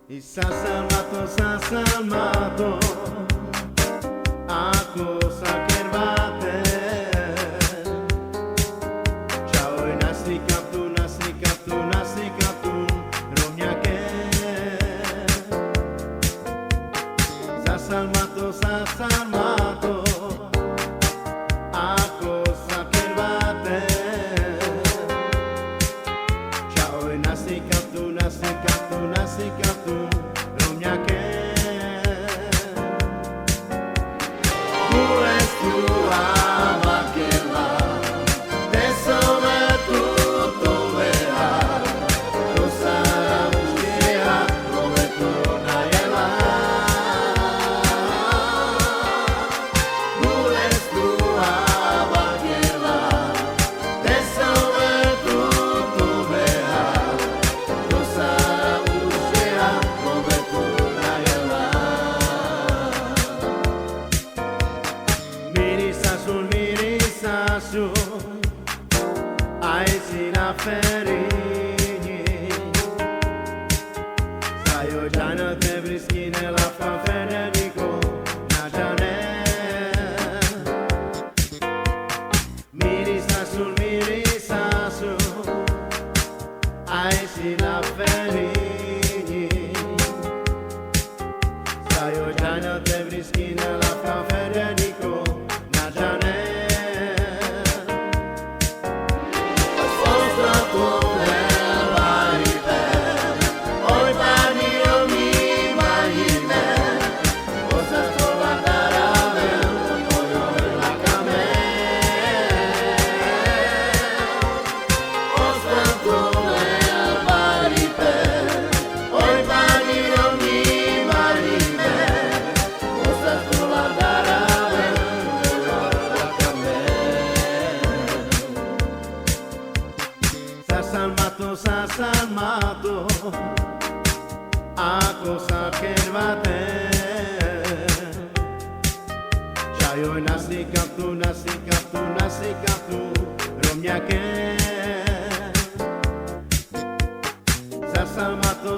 I sasalmato, ako sakit batin. Ciao nasi kaptu, romyake. Sasalmato, ako sakit batin. Ciao nasi kaptu, romyake. Ai sina ferini Saio giana te brischi nella fa Federico Natane Mirisa sul Ai sina ferini Saio giana te brischi nella fa Federico Natane Sasalmato, ako sakit batin. Ciao nasi kaptu, romyake. Sasalmato,